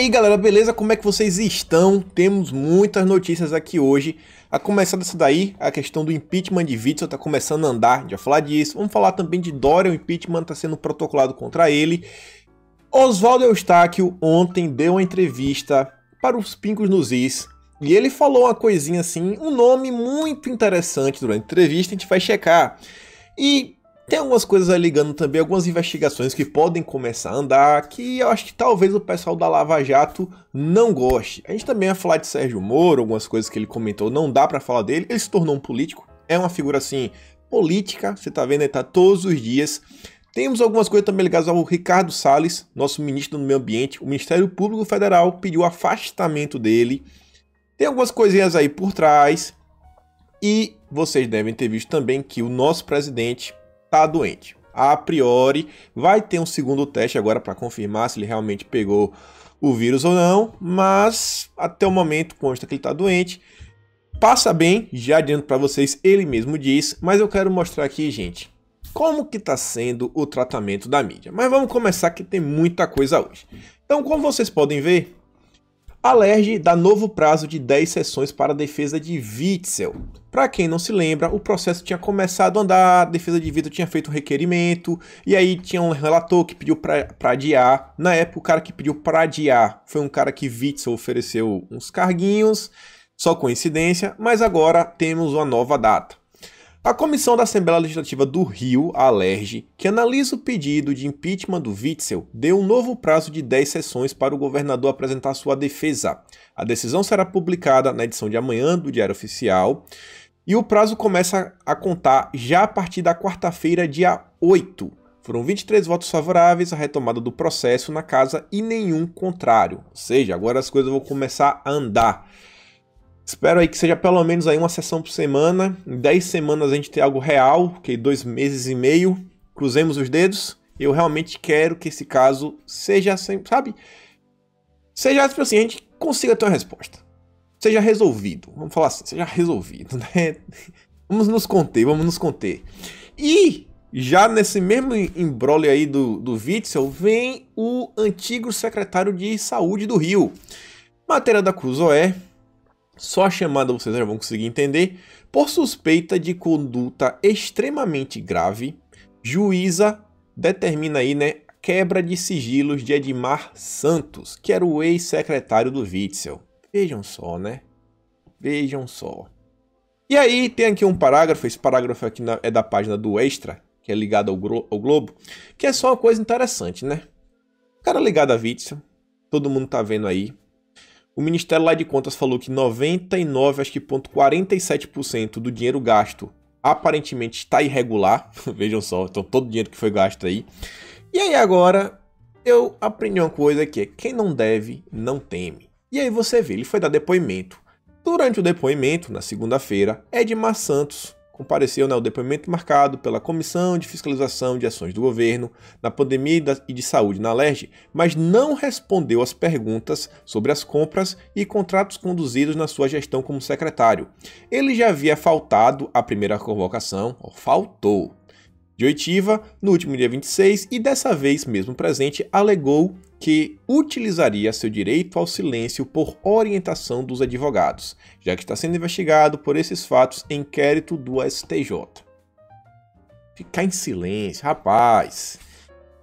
aí galera, beleza? Como é que vocês estão? Temos muitas notícias aqui hoje. A começar dessa daí, a questão do impeachment de Witzel tá começando a andar, a gente vai falar disso. Vamos falar também de Dória, o impeachment tá sendo protocolado contra ele. Oswaldo Eustáquio ontem deu uma entrevista para os Pingos nos Is e ele falou uma coisinha assim, um nome muito interessante durante a entrevista, a gente vai checar. E tem algumas coisas aí ligando também, algumas investigações que podem começar a andar, que eu acho que talvez o pessoal da Lava Jato não goste. A gente também vai falar de Sérgio Moro, algumas coisas que ele comentou, não dá pra falar dele, ele se tornou um político, é uma figura assim, política, você tá vendo, ele tá todos os dias. Temos algumas coisas também ligadas ao Ricardo Salles, nosso ministro do Meio Ambiente, o Ministério Público Federal pediu o afastamento dele. Tem algumas coisinhas aí por trás, e vocês devem ter visto também que o nosso presidente tá doente. A priori, vai ter um segundo teste agora para confirmar se ele realmente pegou o vírus ou não, mas até o momento consta que ele tá doente. Passa bem, já adianto para vocês, ele mesmo diz, mas eu quero mostrar aqui, gente, como que tá sendo o tratamento da mídia. Mas vamos começar que tem muita coisa hoje. Então, como vocês podem ver, a LERJ dá novo prazo de 10 sessões para a defesa de Witzel. Para quem não se lembra, o processo tinha começado a andar, a defesa de Witzel tinha feito um requerimento, e aí tinha um relator que pediu para adiar. Na época, o cara que pediu para adiar foi um cara que Witzel ofereceu uns carguinhos, só coincidência, mas agora temos uma nova data. A Comissão da Assembleia Legislativa do Rio, a LERJ, que analisa o pedido de impeachment do Witzel, deu um novo prazo de 10 sessões para o governador apresentar sua defesa. A decisão será publicada na edição de amanhã do Diário Oficial e o prazo começa a contar já a partir da quarta-feira, dia 8. Foram 23 votos favoráveis à retomada do processo na casa e nenhum contrário. Ou seja, agora as coisas vão começar a andar. Espero aí que seja pelo menos aí uma sessão por semana. Em 10 semanas a gente tem algo real, que 2 meses e meio. Cruzemos os dedos. Eu realmente quero que esse caso seja, sabe? Seja tipo assim, a gente consiga ter uma resposta. Seja resolvido. Vamos falar assim, seja resolvido, né? Vamos nos conter. E já nesse mesmo imbróglio aí do Witzel, vem o antigo secretário de Saúde do Rio. Matéria da Cruzoé. Só a chamada vocês já vão conseguir entender. Por suspeita de conduta extremamente grave, juíza determina aí, né, quebra de sigilos de Edmar Santos, que era o ex-secretário do Witzel. Vejam só, né? Vejam só. E aí tem aqui um parágrafo, esse parágrafo aqui é da página do Extra, que é ligado ao Globo, que é só uma coisa interessante, né? O cara ligado a Witzel, todo mundo tá vendo aí. O Ministério lá de Contas falou que 99,47% do dinheiro gasto aparentemente está irregular. Vejam só, então todo o dinheiro que foi gasto aí. E aí agora eu aprendi uma coisa que é quem não deve, não teme. E aí você vê, ele foi dar depoimento. Durante o depoimento, na segunda-feira, Edmar Santos compareceu, né, o depoimento marcado pela Comissão de Fiscalização de Ações do Governo na Pandemia e de Saúde na LERJ, mas não respondeu às perguntas sobre as compras e contratos conduzidos na sua gestão como secretário. Ele já havia faltado à primeira convocação, faltou, de oitiva no último dia 26 e dessa vez, mesmo presente, alegou que utilizaria seu direito ao silêncio por orientação dos advogados, já que está sendo investigado por esses fatos em inquérito do STJ. Ficar em silêncio, rapaz.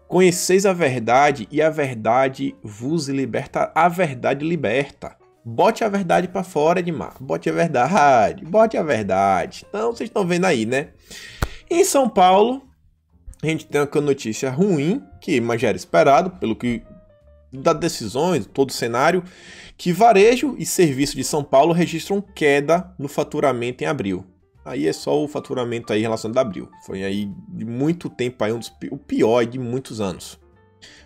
Conheceis a verdade e a verdade vos liberta. A verdade liberta. Bote a verdade para fora, Edmar. Bote a verdade. Bote a verdade. Então, vocês estão vendo aí, né? Em São Paulo, a gente tem uma notícia ruim, mas já era esperado, pelo que das decisões, todo o cenário, que varejo e serviço de São Paulo registram queda no faturamento em abril. Aí é só o faturamento aí relacionado a abril. Foi aí de muito tempo, aí o pior de muitos anos.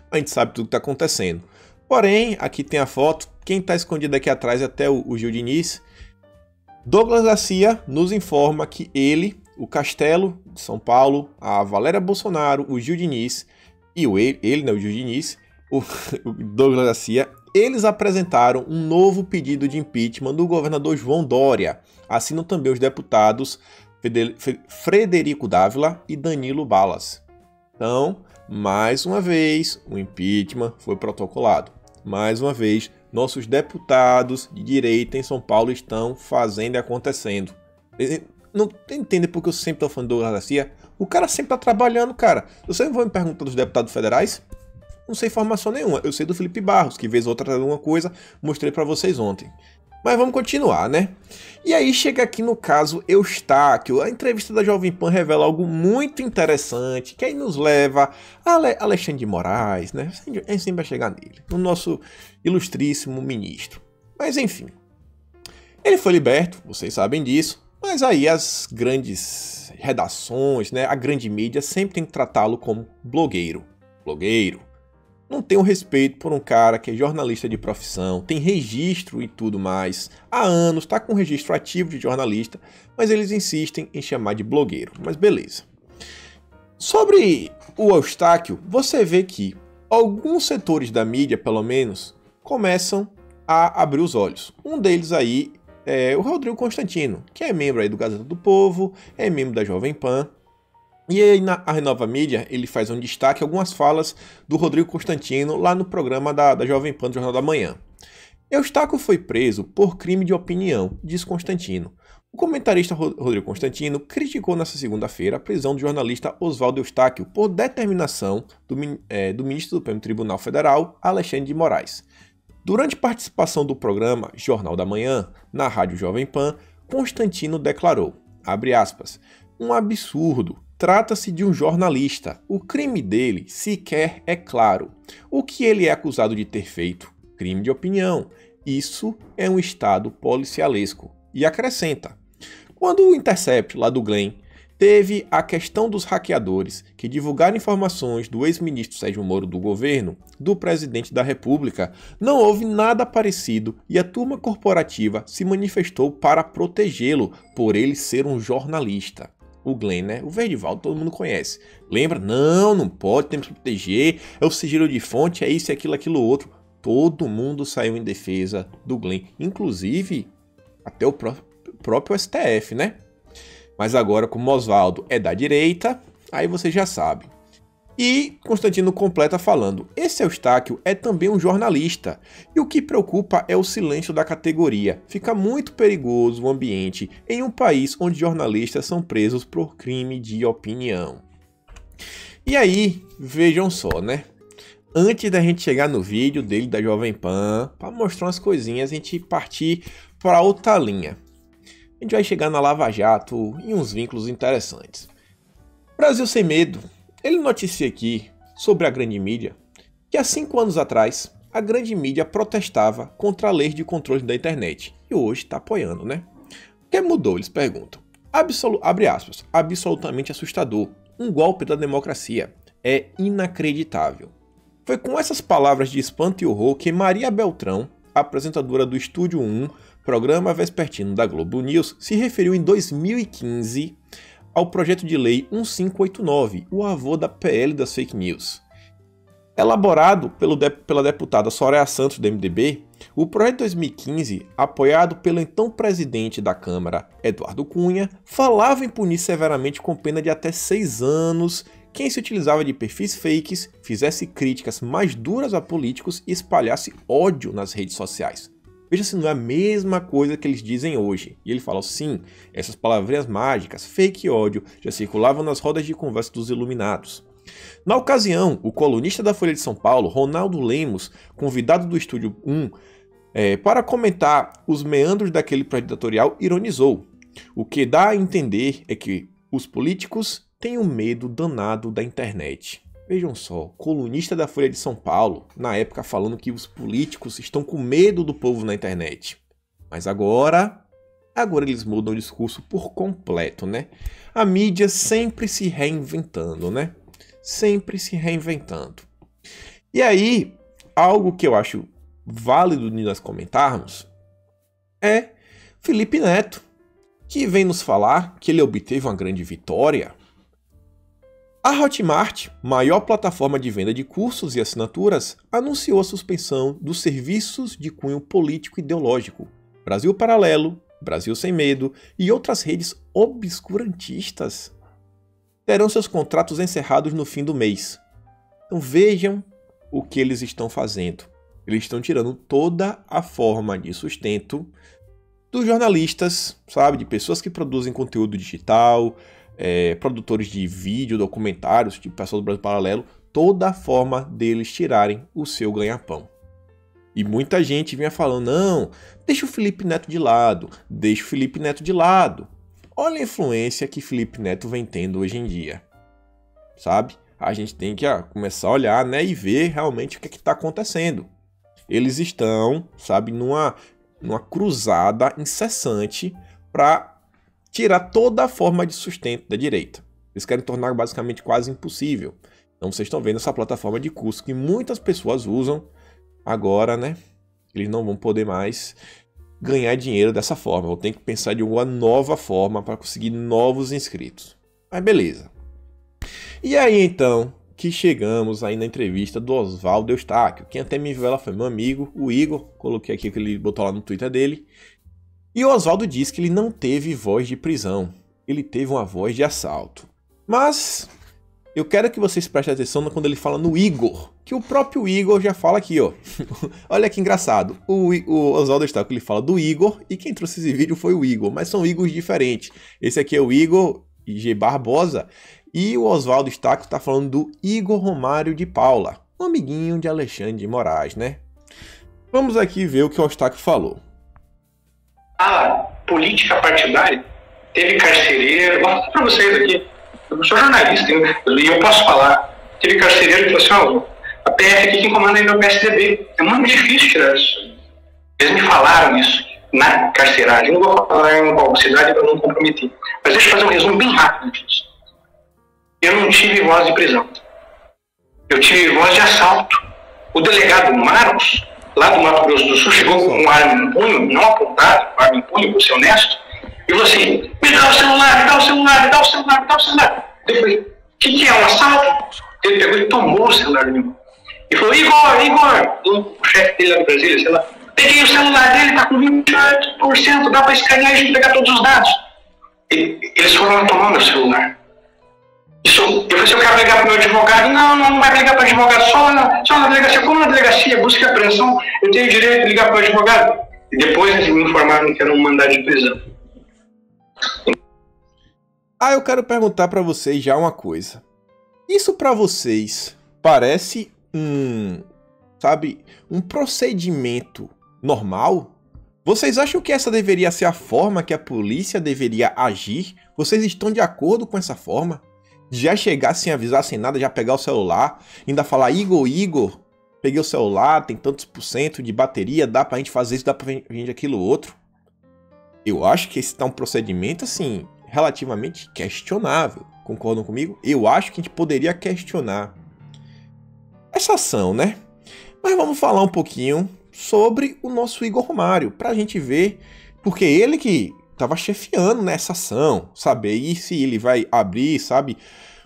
A gente sabe tudo que está acontecendo. Porém, aqui tem a foto. Quem está escondido aqui atrás é até o Gil Diniz. Douglas Garcia nos informa que ele, o Castelo de São Paulo, a Valéria Bolsonaro, o Gil Diniz e o Gil Diniz, o Douglas Garcia, eles apresentaram um novo pedido de impeachment do governador João Dória. Assinam também os deputados Frederico Dávila e Danilo Balas. Então, mais uma vez, o impeachment foi protocolado. mais uma vez, nossos deputados de direita em São Paulo estão fazendo e acontecendo. Não entende porque eu sempre estou falando do Douglas Garcia? O cara sempre está trabalhando, cara. Você não vai me perguntar dos deputados federais? Não sei informação nenhuma. Eu sei do Felipe Barros, que vez ou outra alguma coisa, mostrei para vocês ontem. Mas vamos continuar, né? E aí chega aqui no caso Eustáquio. A entrevista da Jovem Pan revela algo muito interessante, que aí nos leva a Alexandre de Moraes, né? A gente sempre vai chegar nele, no nosso ilustríssimo ministro. Mas enfim, ele foi liberto, vocês sabem disso, mas aí as grandes redações, né? A grande mídia sempre tem que tratá-lo como blogueiro. Não tem o respeito por um cara que é jornalista de profissão, tem registro e tudo mais. Há anos, está com registro ativo de jornalista, mas eles insistem em chamar de blogueiro. Mas beleza. Sobre o Eustáquio, você vê que alguns setores da mídia, pelo menos, começam a abrir os olhos. Um deles aí é o Rodrigo Constantino, que é membro aí do Gazeta do Povo, é membro da Jovem Pan. E aí na Renova Mídia ele faz um destaque algumas falas do Rodrigo Constantino lá no programa da Jovem Pan do Jornal da Manhã. Eustáquio foi preso por crime de opinião, diz Constantino. O comentarista Rodrigo Constantino criticou nesta segunda-feira a prisão do jornalista Oswaldo Eustáquio por determinação do ministro do Supremo Tribunal Federal, Alexandre de Moraes. Durante participação do programa Jornal da Manhã, na Rádio Jovem Pan, Constantino declarou, abre aspas, um absurdo. Trata-se de um jornalista. O crime dele sequer é claro. O que ele é acusado de ter feito? Crime de opinião. Isso é um estado policialesco. E acrescenta. Quando o Intercept, lá do Glenn, teve a questão dos hackeadores que divulgaram informações do ex-ministro Sérgio Moro do governo, do presidente da República, não houve nada parecido e a turma corporativa se manifestou para protegê-lo por ele ser um jornalista. O Glenn, né? O Verdivaldo todo mundo conhece. Lembra? Não pode, temos que proteger, é o sigilo de fonte, é isso, é aquilo outro. Todo mundo saiu em defesa do Glenn, inclusive até o próprio STF, né? Mas agora, como Oswaldo é da direita, aí você já sabe. E Constantino completa falando, esse Eustáquio é também um jornalista, e o que preocupa é o silêncio da categoria. Fica muito perigoso o ambiente em um país onde jornalistas são presos por crime de opinião. E aí, vejam só, né? Antes da gente chegar no vídeo dele da Jovem Pan, para mostrar umas coisinhas, a gente partir para outra linha. A gente vai chegar na Lava Jato e uns vínculos interessantes. Brasil Sem Medo. Ele noticia aqui, sobre a grande mídia, que há 5 anos atrás, a grande mídia protestava contra a lei de controle da internet. E hoje está apoiando, né? O que mudou? Eles perguntam. Abre aspas, absolutamente assustador. Um golpe da democracia. É inacreditável. Foi com essas palavras de espanto e horror que Maria Beltrão, apresentadora do Estúdio 1, programa vespertino da Globo News, se referiu em 2015 ao projeto de lei 1589, o avô da PL das fake news. Elaborado pela deputada Soraya Santos do MDB, o projeto de 2015, apoiado pelo então presidente da Câmara, Eduardo Cunha, falava em punir severamente com pena de até 6 anos quem se utilizava de perfis fakes, fizesse críticas mais duras a políticos e espalhasse ódio nas redes sociais. Veja se não é a mesma coisa que eles dizem hoje. E ele fala, sim, essas palavrinhas mágicas, fake e ódio, já circulavam nas rodas de conversa dos iluminados. Na ocasião, o colunista da Folha de São Paulo, Ronaldo Lemos, convidado do Estúdio 1, para comentar os meandros daquele projeto editorial, ironizou. O que dá a entender é que os políticos têm um medo danado da internet. Vejam só, colunista da Folha de São Paulo, na época falando que os políticos estão com medo do povo na internet. Mas agora eles mudam o discurso por completo, né? A mídia sempre se reinventando, né? Sempre se reinventando. E aí, algo que eu acho válido de nós comentarmos é Felipe Neto, que vem nos falar que ele obteve uma grande vitória. A Hotmart, maior plataforma de venda de cursos e assinaturas, anunciou a suspensão dos serviços de cunho político e ideológico, Brasil Paralelo, Brasil Sem Medo e outras redes obscurantistas terão seus contratos encerrados no fim do mês. Então vejam o que eles estão fazendo. Eles estão tirando toda a forma de sustento dos jornalistas, sabe? De pessoas que produzem conteúdo digital, produtores de vídeo, documentários, tipo pessoal do Brasil Paralelo, toda a forma deles tirarem o seu ganha-pão. E muita gente vinha falando, não, deixa o Felipe Neto de lado, deixa o Felipe Neto de lado. Olha a influência que Felipe Neto vem tendo hoje em dia, sabe? A gente tem que começar a olhar, né, e ver realmente o que está acontecendo. Eles estão, sabe, numa cruzada incessante para tirar toda a forma de sustento da direita. Eles querem tornar basicamente quase impossível. Então vocês estão vendo essa plataforma de curso que muitas pessoas usam. Agora, né, eles não vão poder mais ganhar dinheiro dessa forma. Vão ter que pensar de uma nova forma para conseguir novos inscritos. Mas beleza. E aí, então, que chegamos aí na entrevista do Oswaldo Eustáquio. Quem até me viu ela foi meu amigo, o Igor. Coloquei aqui o que ele botou lá no Twitter dele. E o Oswaldo disse que ele não teve voz de prisão. Ele teve uma voz de assalto. Mas eu quero que vocês prestem atenção quando ele fala no Igor, que o próprio Igor já fala aqui, ó. Olha que engraçado. O Oswaldo Eustáquio, ele fala do Igor, e quem trouxe esse vídeo foi o Igor, mas são Igors diferentes. Esse aqui é o Igor G. Barbosa, e o Oswaldo Eustáquio está falando do Igor Romário de Paula, um amiguinho de Alexandre de Moraes, né? Vamos aqui ver o que o Eustáquio falou. A política partidária teve carcereiro, vou falar para vocês aqui, eu sou jornalista e eu posso falar, teve carcereiro que falou assim, ó, a PF aqui quem comanda ainda é o PSDB, é muito difícil tirar isso. Eles me falaram isso na carceragem, não vou falar em qual cidade para não comprometer, mas deixa eu fazer um resumo bem rápido disso. Eu não tive voz de prisão, eu tive voz de assalto. O delegado Marcos, lá do Mato Grosso do Sul, chegou com uma arma em punho, não apontado, arma em punho, vou ser honesto, e falou assim, me dá o celular, me dá o celular, me dá o celular, me dá o celular. Eu falei, o que é, um assalto? Ele pegou e tomou o celular de mim. E falou, Igor, o chefe dele lá do Brasília, sei lá, peguei o celular dele, tá com 28%, dá pra escanear e a gente pegar todos os dados. Eles foram lá tomar meu celular. Eu falei, se eu quero ligar pro meu advogado, não vai ligar pro advogado, só na delegacia. Como na delegacia, busca e apreensão, eu tenho direito de ligar pro advogado. E depois eles me informaram que era um mandado de prisão. Eu quero perguntar pra vocês já uma coisa. Isso pra vocês parece um procedimento normal? Vocês acham que essa deveria ser a forma que a polícia deveria agir? Vocês estão de acordo com essa forma? Já chegar sem avisar, sem nada, já pegar o celular, ainda falar, Igor, peguei o celular, tem tantos % de bateria, dá pra gente fazer isso, dá pra gente aquilo outro. Eu acho que esse tá um procedimento, assim, relativamente questionável. Concordam comigo? Eu acho que a gente poderia questionar essa ação, né? Mas vamos falar um pouquinho sobre o nosso Igor Romário, pra gente ver, porque ele que tava chefiando nessa ação, saber se ele vai abrir, sabe,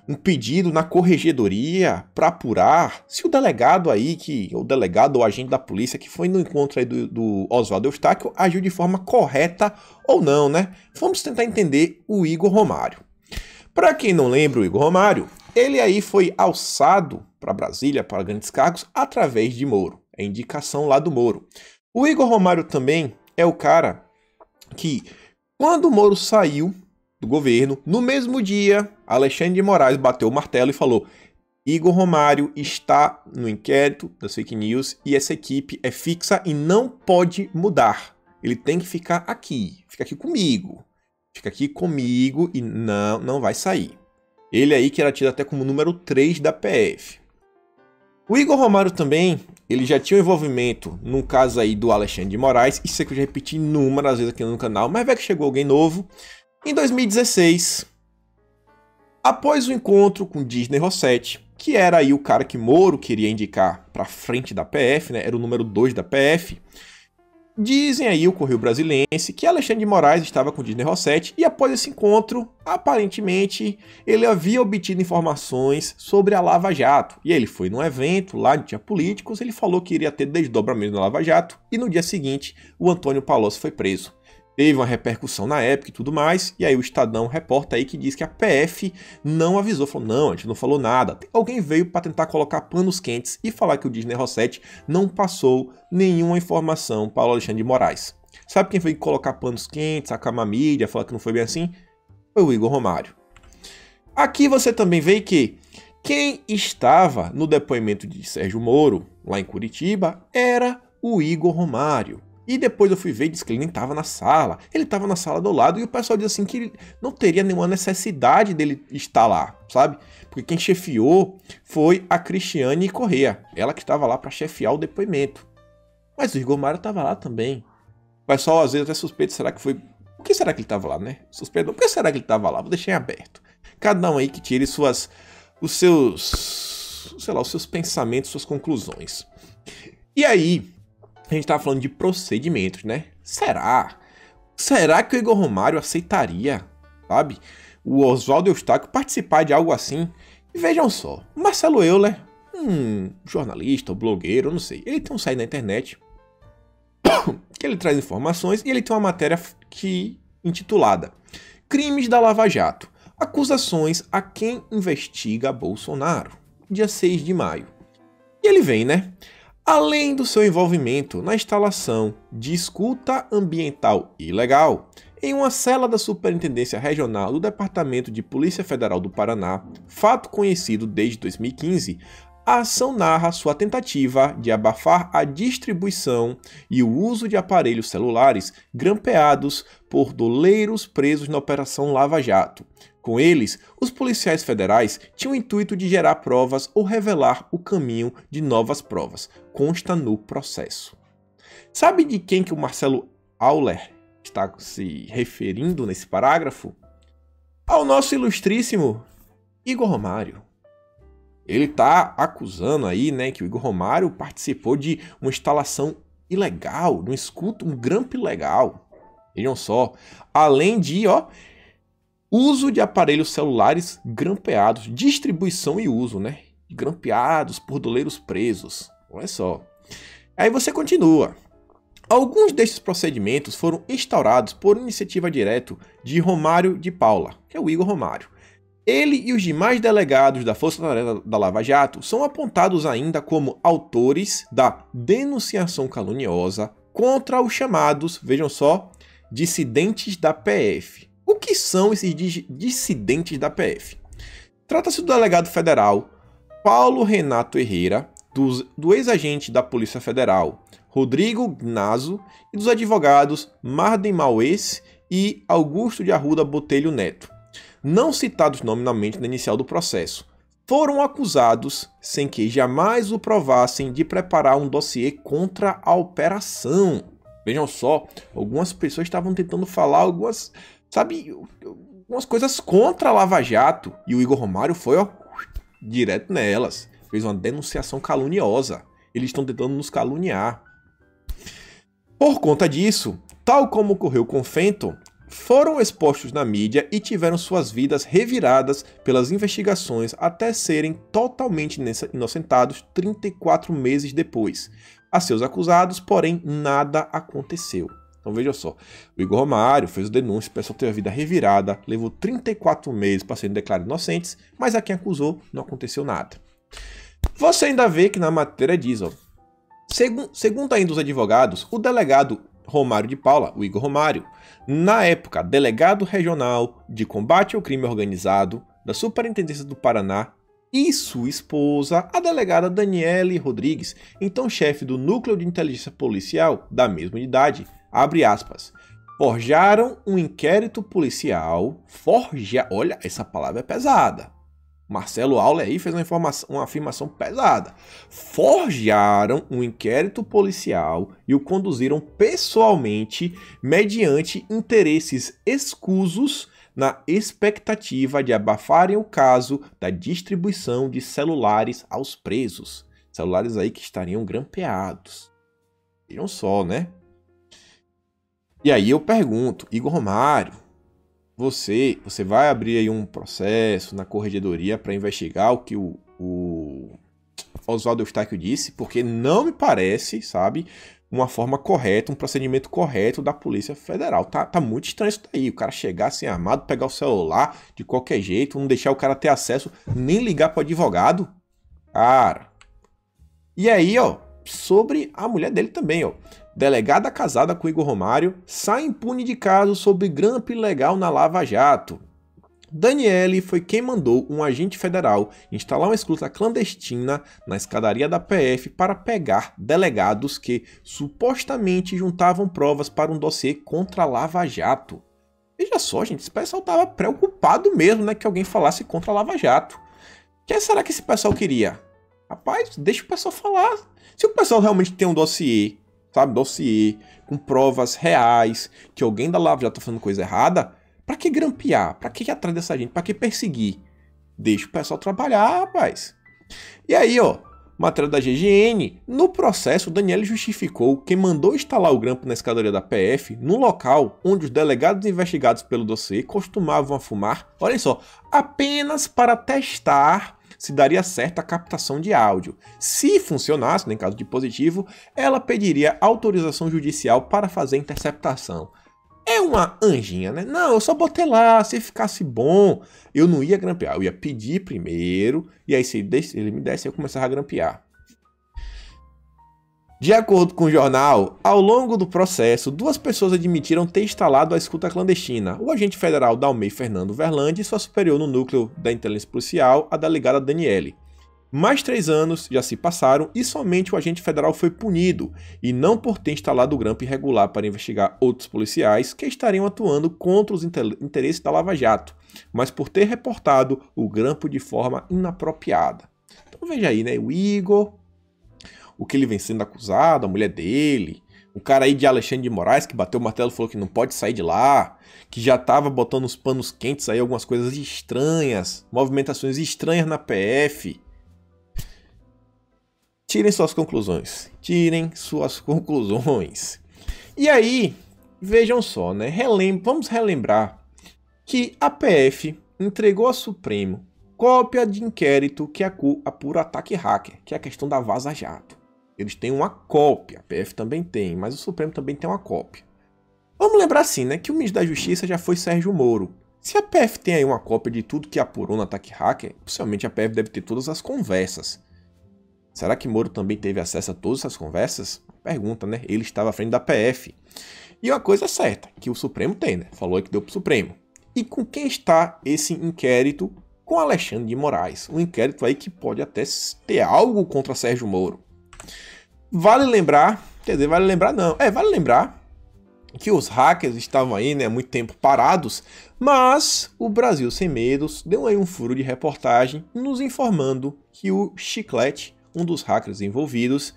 um pedido na corregedoria para apurar se o delegado aí, o delegado ou agente da polícia que foi no encontro aí do Oswaldo Eustáquio agiu de forma correta ou não, né? Vamos tentar entender o Igor Romário. Para quem não lembra o Igor Romário, ele aí foi alçado para Brasília, para grandes cargos, através de Moro. É indicação lá do Moro. O Igor Romário também é o cara que, quando o Moro saiu do governo, no mesmo dia, Alexandre de Moraes bateu o martelo e falou: Igor Romário está no inquérito das fake news e essa equipe é fixa e não pode mudar. Ele tem que fica aqui comigo. Fica aqui comigo e não vai sair. Ele aí que era tido até como número 3 da PF. O Igor Romário também, ele já tinha um envolvimento no caso aí do Alexandre de Moraes, isso é que eu já repeti inúmeras vezes aqui no canal, mas vai que chegou alguém novo. Em 2016, após o encontro com Disney Rossetti, que era aí o cara que Moro queria indicar para frente da PF, né? Era o número 2 da PF, dizem aí o Correio Brasiliense que Alexandre de Moraes estava com Disney Rossetti e após esse encontro, aparentemente, ele havia obtido informações sobre a Lava Jato. E ele foi num evento lá onde tinha políticos, ele falou que iria ter desdobramento na Lava Jato e no dia seguinte o Antônio Palocci foi preso. Teve uma repercussão na época e tudo mais, e aí o Estadão reporta aí que diz que a PF não avisou, falou, não, a gente não falou nada. Alguém veio para tentar colocar panos quentes e falar que o Disney Rossetti não passou nenhuma informação para o Alexandre de Moraes. Sabe quem veio colocar panos quentes, acalmar a mídia, falar que não foi bem assim? Foi o Igor Romário. Aqui você também vê que quem estava no depoimento de Sérgio Moro, lá em Curitiba, era o Igor Romário. E depois eu fui ver e disse que ele nem estava na sala. Ele estava na sala do lado e o pessoal diz assim que não teria nenhuma necessidade dele estar lá, sabe? Porque quem chefiou foi a Cristiane Corrêa. Ela que estava lá para chefiar o depoimento. Mas o Igor Romário estava lá também. O pessoal às vezes até suspeita, será que foi... Por que será que ele estava lá, né? Suspeita, por que será que ele estava lá? Vou deixar em aberto. Cada um aí que tire os seus pensamentos, suas conclusões. E aí... A gente tava falando de procedimentos, né? Será? Será que o Igor Romário aceitaria, sabe? O Oswaldo Eustáquio participar de algo assim? E vejam só, o Marcelo Euler, jornalista, ou blogueiro, eu não sei. Ele tem um site na internet que ele traz informações e ele tem uma matéria intitulada Crimes da Lava Jato. Acusações a quem investiga Bolsonaro. Dia 6 de maio. E ele vem, né? Além do seu envolvimento na instalação de escuta ambiental ilegal em uma cela da Superintendência Regional do Departamento de Polícia Federal do Paraná, fato conhecido desde 2015, a ação narra sua tentativa de abafar a distribuição e o uso de aparelhos celulares grampeados por doleiros presos na Operação Lava Jato. Com eles, os policiais federais tinham o intuito de gerar provas ou revelar o caminho de novas provas. Consta no processo. Sabe de quem que o Marcelo Euler está se referindo nesse parágrafo? Ao nosso ilustríssimo Igor Romário. Ele está acusando aí, né, que o Igor Romário participou de uma instalação ilegal, de um grampo ilegal. Vejam só, além de, uso de aparelhos celulares grampeados, distribuição e uso, né? Grampeados por doleiros presos. Olha só. Aí você continua. Alguns destes procedimentos foram instaurados por iniciativa direta de Romário de Paula, que é o Igor Romário. Ele e os demais delegados da Força Tarefa da Lava Jato são apontados ainda como autores da denunciação caluniosa contra os chamados, vejam só, dissidentes da PF. O que são esses dissidentes da PF? Trata-se do delegado federal Paulo Renato Herrera, do ex-agente da Polícia Federal Rodrigo Gnazzo e dos advogados Marden Maues e Augusto de Arruda Botelho Neto, não citados nominalmente na inicial do processo. Foram acusados, sem que jamais o provassem, de preparar um dossiê contra a operação. Vejam só, algumas pessoas estavam tentando falar algumas coisas contra a Lava Jato. E o Igor Romário foi, direto nelas. Fez uma denunciação caluniosa. Eles estão tentando nos caluniar. Por conta disso, tal como ocorreu com Fenton, foram expostos na mídia e tiveram suas vidas reviradas pelas investigações até serem totalmente inocentados 34 meses depois. A seus acusados, porém, nada aconteceu. Então veja só, o Igor Romário fez o denúncio, o pessoal teve a vida revirada, levou 34 meses para serem declarados inocentes, mas a quem acusou não aconteceu nada. Você ainda vê que na matéria diz, segundo ainda os advogados, o delegado Romário de Paula, o Igor Romário, na época delegado regional de combate ao crime organizado da Superintendência do Paraná, e sua esposa, a delegada Daniele Rodrigues, então chefe do Núcleo de Inteligência Policial da mesma idade, abre aspas, forjaram um inquérito policial, olha, essa palavra é pesada. Marcelo Euler aí fez uma afirmação pesada. Forjaram um inquérito policial e o conduziram pessoalmente mediante interesses escusos na expectativa de abafarem o caso da distribuição de celulares aos presos. Celulares aí que estariam grampeados. Vejam só, né? E aí eu pergunto, Igor Romário, você vai abrir aí um processo na corregedoria para investigar o que o Oswaldo Eustáquio disse? Porque não me parece, sabe, uma forma correta, um procedimento correto da Polícia Federal. Tá muito estranho isso daí. O cara chegar assim armado, pegar o celular de qualquer jeito, não deixar o cara ter acesso, nem ligar pro advogado. Cara. E aí, ó, sobre a mulher dele também, ó. Delegada casada com Igor Romário sai impune de caso sobre grampo ilegal na Lava Jato. Daniele foi quem mandou um agente federal instalar uma escuta clandestina na escadaria da PF para pegar delegados que supostamente juntavam provas para um dossiê contra a Lava Jato. Veja só, gente, esse pessoal estava preocupado mesmo, né, que alguém falasse contra a Lava Jato. O que será que esse pessoal queria? Rapaz, deixa o pessoal falar. Se o pessoal realmente tem um dossiê, sabe, dossiê com provas reais, que alguém da Lava Jato está fazendo coisa errada, pra que grampear? Pra que ir atrás dessa gente? Pra que perseguir? Deixa o pessoal trabalhar, rapaz. E aí, ó, matéria da GGN. No processo, Daniele justificou que mandou instalar o grampo na escadaria da PF no local onde os delegados investigados pelo dossiê costumavam fumar, olha só, apenas para testar se daria certo a captação de áudio. Se funcionasse, em caso de positivo, ela pediria autorização judicial para fazer a interceptação. É uma anjinha, né? Não, eu só botei lá, se ficasse bom, eu não ia grampear, eu ia pedir primeiro, e aí se ele me desse, eu começava a grampear. De acordo com o jornal, ao longo do processo, 2 pessoas admitiram ter instalado a escuta clandestina. O agente federal Dalmei Fernando Verlande e sua superior no núcleo da inteligência policial, a delegada Daniele. Mais 3 anos já se passaram e somente o agente federal foi punido, e não por ter instalado o grampo irregular para investigar outros policiais que estariam atuando contra os interesses da Lava Jato, mas por ter reportado o grampo de forma inapropriada. Então veja aí, né, o Igor, o que ele vem sendo acusado, a mulher dele, o cara aí de Alexandre de Moraes que bateu o martelo e falou que não pode sair de lá, que já estava botando os panos quentes aí, algumas coisas estranhas, movimentações estranhas na PF. Tirem suas conclusões. Tirem suas conclusões. E aí, vejam só, né? Vamos relembrar que a PF entregou ao Supremo cópia de inquérito que apura ataque hacker, que é a questão da Vaza Jato. Eles têm uma cópia, a PF também tem, mas o Supremo também tem uma cópia. Vamos lembrar assim, né? Que o ministro da Justiça já foi Sérgio Moro. Se a PF tem aí uma cópia de tudo que apurou no ataque hacker, possivelmente a PF deve ter todas as conversas. Será que Moro também teve acesso a todas essas conversas? Pergunta, né? Ele estava à frente da PF. E uma coisa é certa, que o Supremo tem, né? Falou que deu pro Supremo. E com quem está esse inquérito? Com Alexandre de Moraes. Um inquérito aí que pode até ter algo contra Sérgio Moro. Vale lembrar, quer dizer, vale lembrar não. Vale lembrar que os hackers estavam aí, né, há muito tempo parados, mas o Brasil Sem Medos deu aí um furo de reportagem nos informando que o Chiclete, um dos hackers envolvidos,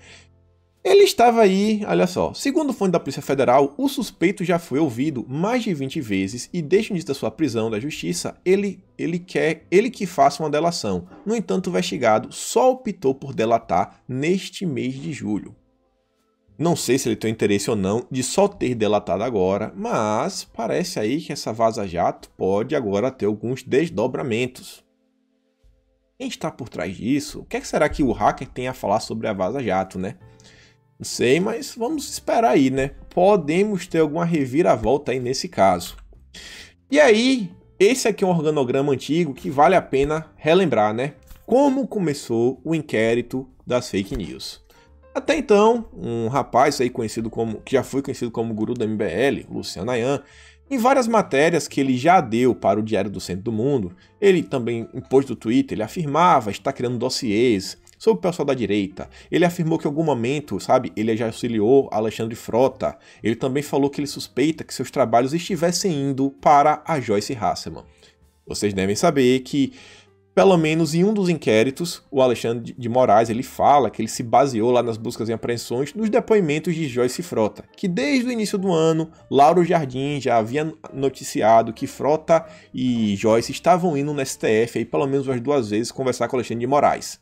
ele estava aí, olha só, segundo fonte da Polícia Federal, o suspeito já foi ouvido mais de 20 vezes e desde o início da sua prisão da Justiça, ele quer que faça uma delação. No entanto, o investigado só optou por delatar neste mês de julho. Não sei se ele tem interesse ou não de só ter delatado agora, mas parece aí que essa Vaza Jato pode agora ter alguns desdobramentos. Quem está por trás disso? O que será que o hacker tem a falar sobre a Vaza Jato, né? Não sei, mas vamos esperar aí, né? Podemos ter alguma reviravolta aí nesse caso. E aí, esse aqui é um organograma antigo que vale a pena relembrar, né? Como começou o inquérito das fake news. Até então, um rapaz aí que já foi conhecido como guru da MBL, Luciano Ayan, em várias matérias que ele já deu para o Diário do Centro do Mundo, ele também, em post do Twitter, ele afirmava estar criando dossiês sobre o pessoal da direita. Ele afirmou que em algum momento, sabe, ele já auxiliou Alexandre Frota. Ele também falou que ele suspeita que seus trabalhos estivessem indo para a Joyce Hasselman. Vocês devem saber que, pelo menos em um dos inquéritos, o Alexandre de Moraes ele fala que ele se baseou lá nas buscas e apreensões nos depoimentos de Joyce Frota, que desde o início do ano, Lauro Jardim já havia noticiado que Frota e Joyce estavam indo no STF aí pelo menos umas 2 vezes conversar com Alexandre de Moraes.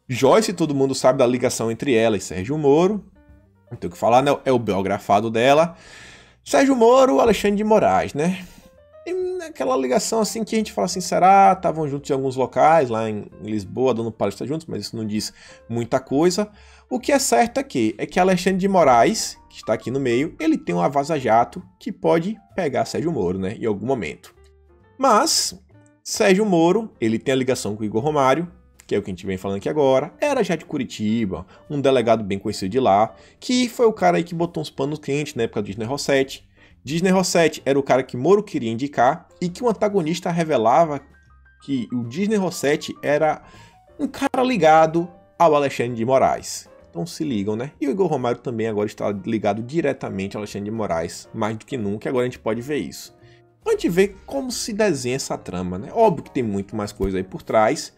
Joyce, todo mundo sabe da ligação entre ela e Sérgio Moro, não tem o que falar, né? É o biografado dela. Sérgio Moro, Alexandre de Moraes, né? aquela ligação assim que a gente fala assim, será? Estavam juntos em alguns locais, lá em Lisboa, dando palestra juntos, mas isso não diz muita coisa. O que é certo é que Alexandre de Moraes, que está aqui no meio, ele tem uma vaza-jato que pode pegar Sérgio Moro, né, em algum momento. Mas Sérgio Moro, ele tem a ligação com o Igor Romário, que é o que a gente vem falando aqui agora, era já de Curitiba, um delegado bem conhecido de lá, que foi o cara aí que botou uns panos quentes na época do Disney Rossetti. Disney Rossetti era o cara que Moro queria indicar e que o antagonista revelava que o Disney Rossetti era um cara ligado ao Alexandre de Moraes. Então se ligam, né? E o Igor Romário também agora está ligado diretamente ao Alexandre de Moraes, mais do que nunca, e agora a gente pode ver isso. Então a gente vê como se desenha essa trama, né? Óbvio que tem muito mais coisa aí por trás,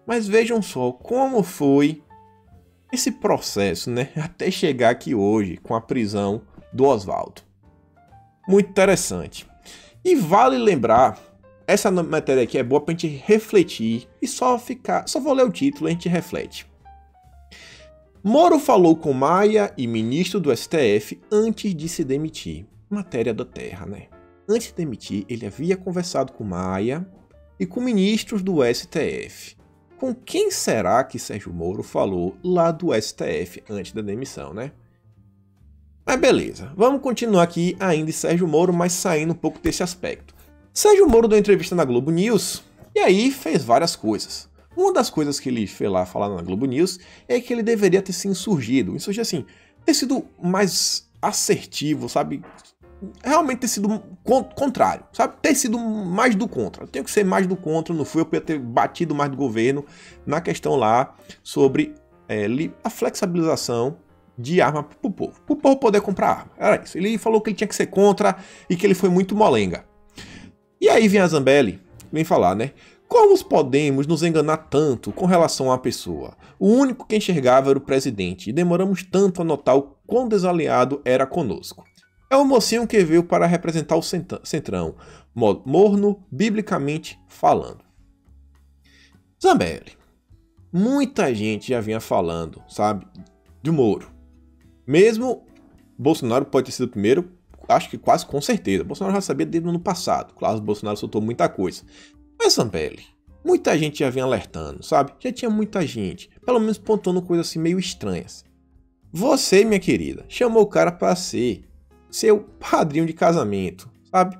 mas vejam só como foi esse processo, né? Até chegar aqui hoje com a prisão do Oswaldo. Muito interessante. E vale lembrar, essa matéria aqui é boa pra gente refletir e só vou ler o título e a gente reflete. Moro falou com Maia e ministro do STF antes de se demitir. Matéria da Terra, né? Antes de demitir, ele havia conversado com Maia e com ministros do STF. Com quem será que Sérgio Moro falou lá do STF antes da demissão, né? Mas beleza, vamos continuar aqui ainda em Sérgio Moro, mas saindo um pouco desse aspecto. Sérgio Moro deu entrevista na Globo News e aí fez várias coisas. Uma das coisas que ele fez lá falar na Globo News é que ele deveria ter se insurgido assim, ter sido mais assertivo, sabe? Realmente ter sido contrário, sabe? Ter sido mais do contra. Eu tenho que ser mais do contra, não fui, eu podia ter batido mais do governo na questão lá sobre a flexibilização de arma pro povo poder comprar arma. Era isso. Ele falou que ele tinha que ser contra e que ele foi muito molenga. E aí vem a Zambelli, vem falar, né? Como podemos nos enganar tanto com relação à pessoa? O único que enxergava era o presidente e demoramos tanto a notar o quão desaliado era conosco. É o mocinho que veio para representar o centrão, morno, biblicamente falando. Zambelli, muita gente já vinha falando, sabe, de Moro. Mesmo Bolsonaro pode ter sido o primeiro, acho que quase com certeza. Bolsonaro já sabia desde o ano passado. Claro, Bolsonaro soltou muita coisa. Mas, Zambelli, muita gente já vinha alertando, sabe? Já tinha muita gente, pelo menos pontuando coisas assim meio estranhas. Você, minha querida, chamou o cara para ser seu padrinho de casamento, sabe?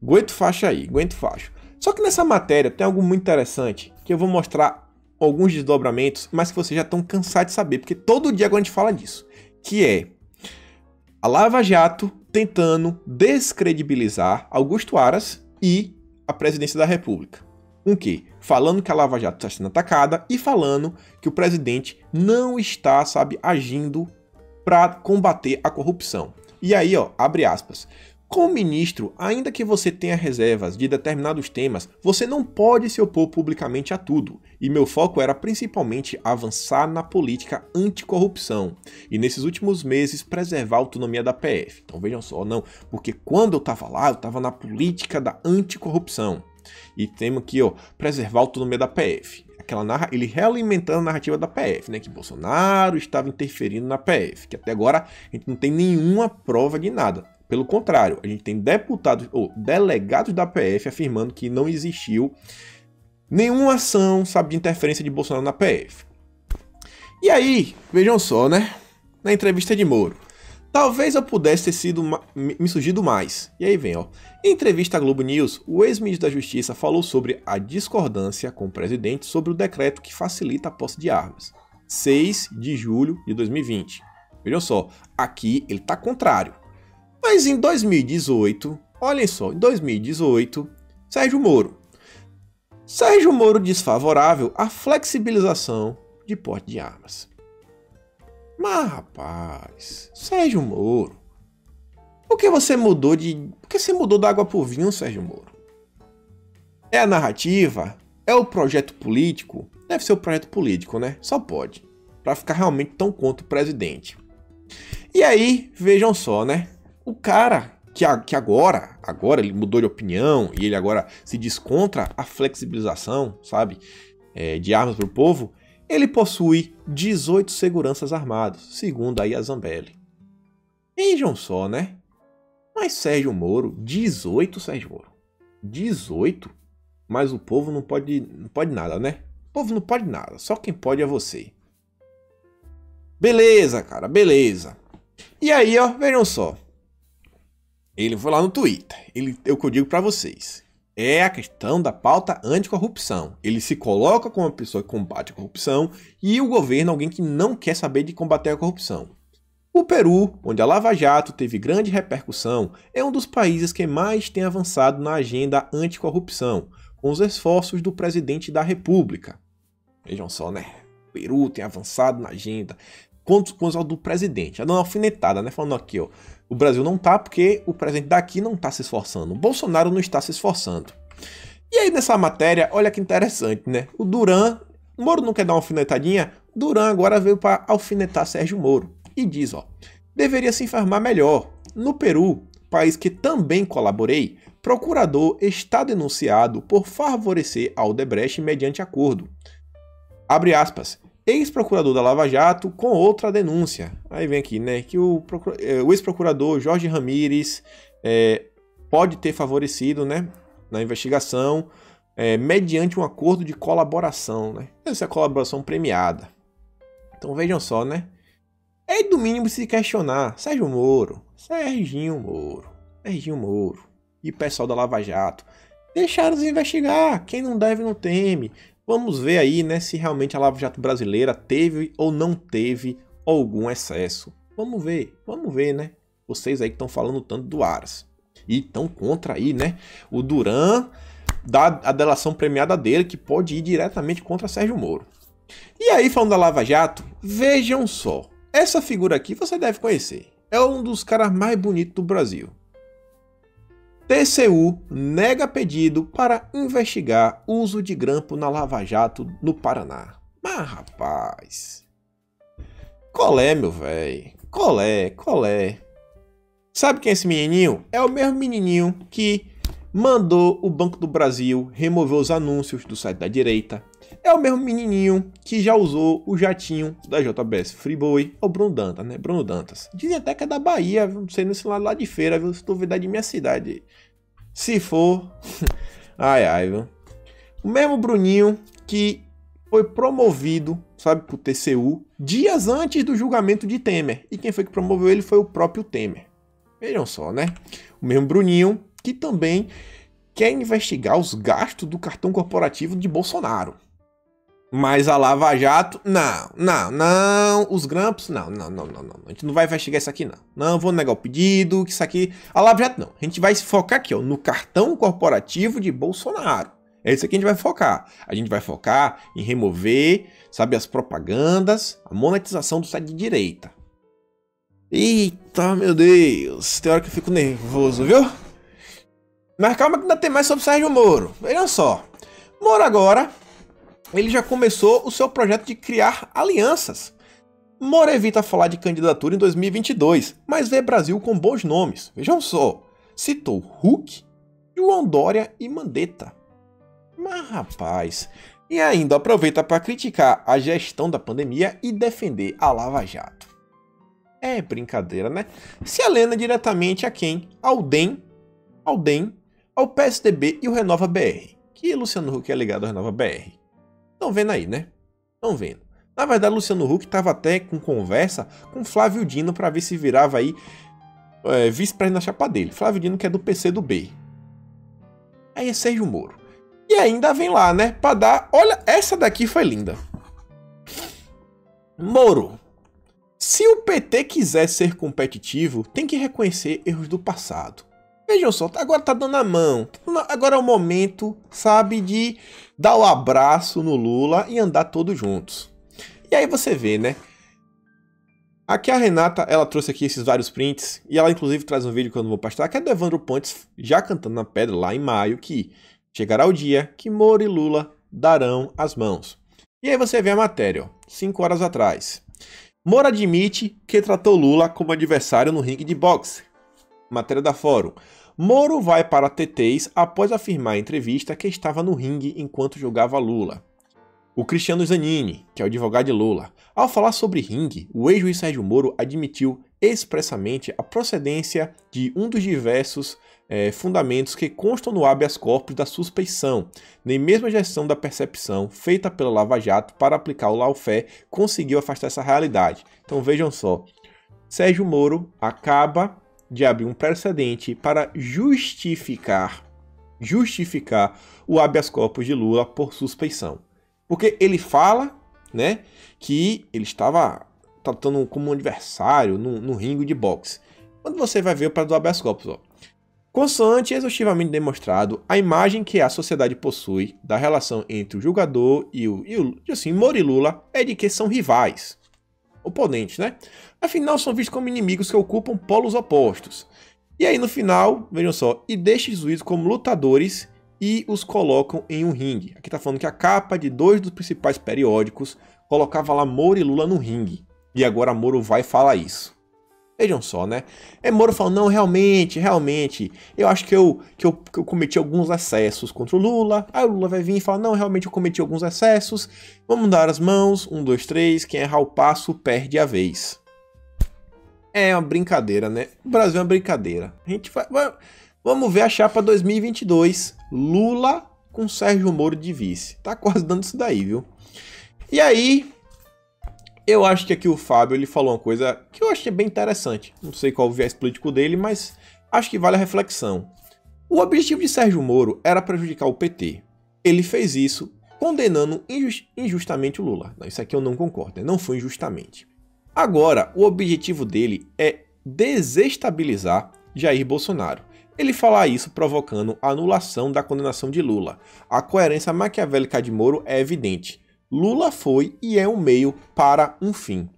Aguento faixa aí, aguento faixa. Só que nessa matéria tem algo muito interessante que eu vou mostrar alguns desdobramentos, mas que vocês já estão cansados de saber, porque todo dia agora a gente fala disso, que é a Lava Jato tentando descredibilizar Augusto Aras e a presidência da República. Com quê? Falando que a Lava Jato está sendo atacada e falando que o presidente não está, sabe, agindo para combater a corrupção. E aí, ó, abre aspas. Como ministro, ainda que você tenha reservas de determinados temas, você não pode se opor publicamente a tudo. E meu foco era principalmente avançar na política anticorrupção. E nesses últimos meses, preservar a autonomia da PF. Então vejam só, não, porque quando eu estava lá, eu estava na política da anticorrupção. E temos aqui, ó, preservar a autonomia da PF. Ele realimentando a narrativa da PF, né? Que Bolsonaro estava interferindo na PF. Que até agora a gente não tem nenhuma prova de nada. Pelo contrário, a gente tem deputados ou delegados da PF afirmando que não existiu nenhuma ação, sabe, de interferência de Bolsonaro na PF. E aí, vejam só, né? Na entrevista de Moro. Talvez eu pudesse ter sido me surgido mais. E aí vem, ó. Em entrevista à Globo News, o ex-ministro da Justiça falou sobre a discordância com o presidente sobre o decreto que facilita a posse de armas. 6 de julho de 2020. Vejam só, aqui ele tá contrário. Mas em 2018, olhem só, em 2018, Sérgio Moro desfavorável à flexibilização de porte de armas. Mas, rapaz, Sérgio Moro, por que você mudou da água pro vinho, Sérgio Moro? É a narrativa? É o projeto político? Deve ser o projeto político, né? Só pode. Pra ficar realmente tão contra o presidente. E aí, vejam só, né? O cara que agora ele mudou de opinião e ele agora se diz contra a flexibilização, sabe, de armas para o povo, ele possui 18 seguranças armados, segundo aí a Zambelli. Vejam só, né? Mas Sérgio Moro, 18 Sérgio Moro. 18? Mas o povo não pode nada, né? O povo não pode nada, só quem pode é você. Beleza, cara, beleza. E aí, ó, vejam só. Ele foi lá no Twitter. É o que eu digo pra vocês. É a questão da pauta anticorrupção. Ele se coloca como uma pessoa que combate a corrupção e o governo alguém que não quer saber de combater a corrupção. O Peru, onde a Lava Jato teve grande repercussão, é um dos países que mais tem avançado na agenda anticorrupção, com os esforços do presidente da República. Vejam só, né? O Peru tem avançado na agenda com os do presidente. Já dando uma alfinetada, né? Falando aqui, ó. O Brasil não tá porque o presidente daqui não tá se esforçando. O Bolsonaro não está se esforçando. E aí nessa matéria, olha que interessante, né? O Moro não quer dar uma alfinetadinha? O Duran agora veio para alfinetar Sérgio Moro. E diz, ó, deveria se informar melhor. No Peru, país que também colaborei, procurador está denunciado por favorecer Aldebrecht mediante acordo. Abre aspas. Ex-procurador da Lava Jato com outra denúncia. Aí vem aqui, né, que o ex-procurador Jorge Ramírez pode ter favorecido, né, na investigação, mediante um acordo de colaboração, né. Essa é a colaboração premiada. Então vejam só, né. É do mínimo se questionar. Serginho Moro e o pessoal da Lava Jato deixaram-nos investigar. Quem não deve não teme. Vamos ver aí, né, se realmente a Lava Jato brasileira teve ou não teve algum excesso. Vamos ver, né? Vocês aí que estão falando tanto do Aras. E estão contra aí, né? O Duran dá a delação premiada dele, que pode ir diretamente contra Sérgio Moro. E aí, falando da Lava Jato, vejam só. Essa figura aqui você deve conhecer. É um dos caras mais bonitos do Brasil. TCU nega pedido para investigar uso de grampo na Lava Jato no Paraná. Mas, rapaz... Qual é, meu velho? Qual é? Sabe quem é esse menininho? É o mesmo menininho que mandou o Banco do Brasil remover os anúncios do site da direita. É o mesmo menininho que já usou o jatinho da JBS Friboi. É o Bruno Dantas, né? Bruno Dantas. Dizem até que é da Bahia, não sei nesse lado lá de feira, viu? Se duvidar de minha cidade. Se for... ai, viu? O mesmo Bruninho que foi promovido, sabe, pro TCU, dias antes do julgamento de Temer. E quem foi que promoveu ele foi o próprio Temer. Vejam só, né? O mesmo Bruninho que também quer investigar os gastos do cartão corporativo de Bolsonaro. Mas a Lava Jato, não, os grampos, não, a gente não vai investigar isso aqui, não, vou negar o pedido, que isso aqui, a Lava Jato não, a gente vai se focar aqui, ó, no cartão corporativo de Bolsonaro, é isso aqui que a gente vai focar em remover, sabe, as propagandas, a monetização do site de direita. Eita, meu Deus, tem hora que eu fico nervoso, viu? Mas calma que ainda tem mais sobre o Sérgio Moro, vejam só, Moro agora... Ele já começou o seu projeto de criar alianças. Moro evita falar de candidatura em 2022, mas vê Brasil com bons nomes. Vejam só, citou Huck, João Dória e Mandetta. Mas rapaz, e ainda aproveita para criticar a gestão da pandemia e defender a Lava Jato. É brincadeira, né? Se alena diretamente a quem? Ao DEM, ao PSDB e o Renova BR. Que Luciano Huck é ligado ao Renova BR. Estão vendo aí, né? Estão vendo. Na verdade, Luciano Huck estava até com conversa com Flávio Dino para ver se virava aí vice-presidente da chapa dele. Flávio Dino que é do PCdoB. Aí é Sérgio Moro. E ainda vem lá, né? Para dar... Olha, essa daqui foi linda. Moro. Se o PT quiser ser competitivo, tem que reconhecer erros do passado. Vejam só, agora tá dando a mão. Agora é o momento, sabe, de dar o abraço no Lula e andar todos juntos. E aí você vê, né? Aqui a Renata, ela trouxe aqui esses vários prints. E ela inclusive traz um vídeo que eu não vou postar, que é do Evandro Pontes, já cantando na pedra lá em maio, que chegará o dia que Moro e Lula darão as mãos. E aí você vê a matéria, ó, 5 horas atrás. Moro admite que tratou Lula como adversário no ringue de boxe. Matéria da Fórum. Moro vai para TTs após afirmar em entrevista que estava no ringue enquanto jogava Lula. O Cristiano Zanini, que é o advogado de Lula, ao falar sobre ringue, o ex-juiz Sérgio Moro admitiu expressamente a procedência de um dos diversos fundamentos que constam no habeas corpus da suspeição, nem mesmo a gestão da percepção feita pela Lava Jato para aplicar o lawfare conseguiu afastar essa realidade. Então vejam só, Sérgio Moro acaba de abrir um precedente para justificar o habeas corpus de Lula por suspeição. Porque ele fala, né, que ele estava tratando como um adversário no ringue de boxe. Quando você vai ver o prazo do habeas corpus, ó. Consoante exaustivamente demonstrado, a imagem que a sociedade possui da relação entre o julgador e assim, Moro e Lula é de que são rivais, oponentes, né? Afinal, são vistos como inimigos que ocupam polos opostos. E aí, no final, vejam só, e deixa os juízes como lutadores e os colocam em um ringue. Aqui tá falando que a capa de 2 dos principais periódicos colocava lá Moro e Lula no ringue. E agora Moro vai falar isso. Vejam só, né? Moro falando, não, realmente, eu acho que eu cometi alguns excessos contra o Lula. Aí o Lula vai vir e fala, não, realmente eu cometi alguns excessos. Vamos dar as mãos, 1, 2, 3, quem errar o passo perde a vez. É uma brincadeira, né? O Brasil é uma brincadeira. A gente vamos ver a chapa 2022. Lula com Sérgio Moro de vice. Tá quase dando isso daí, viu? E aí, eu acho que aqui o Fábio ele falou uma coisa que eu achei bem interessante. Não sei qual o viés político dele, mas acho que vale a reflexão. O objetivo de Sérgio Moro era prejudicar o PT. Ele fez isso condenando injustamente o Lula. Não, isso aqui eu não concordo, né? Não foi injustamente. Agora, o objetivo dele é desestabilizar Jair Bolsonaro. Ele fala isso provocando a anulação da condenação de Lula. A coerência maquiavélica de Moro é evidente. Lula foi e é um meio para um fim.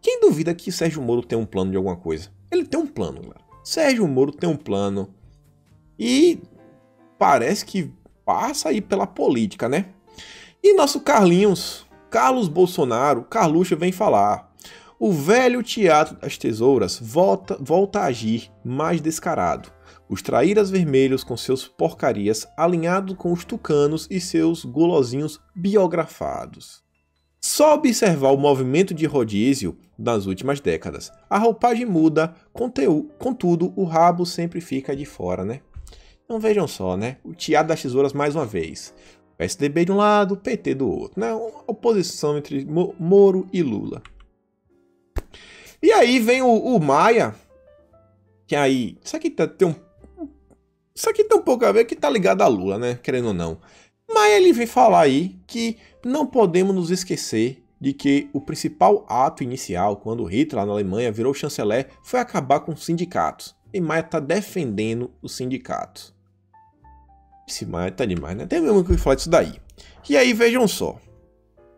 Quem duvida que Sérgio Moro tem um plano de alguma coisa? Ele tem um plano, galera. Sérgio Moro tem um plano e parece que passa aí pela política, né? E nosso Carlos Bolsonaro, Carluxo, vem falar. O velho teatro das tesouras volta a agir mais descarado. Os traíras vermelhos com seus porcarias alinhado com os tucanos e seus gulosinhos biografados. Só observar o movimento de rodízio nas últimas décadas. A roupagem muda, contudo o rabo sempre fica de fora, né? Então vejam só, né? O teatro das tesouras mais uma vez. PSDB de um lado, PT do outro, né? Uma oposição entre Moro e Lula. E aí vem o Maia, que aí, isso aqui tem um pouco a ver que tá ligado a Lula, né? Querendo ou não. Maia ele vem falar aí que não podemos nos esquecer de que o principal ato inicial, quando Hitler lá na Alemanha virou chanceler, foi acabar com os sindicatos. E Maia tá defendendo os sindicatos. Esse Maia tá demais, né? Tem mesmo que falar disso daí. E aí vejam só.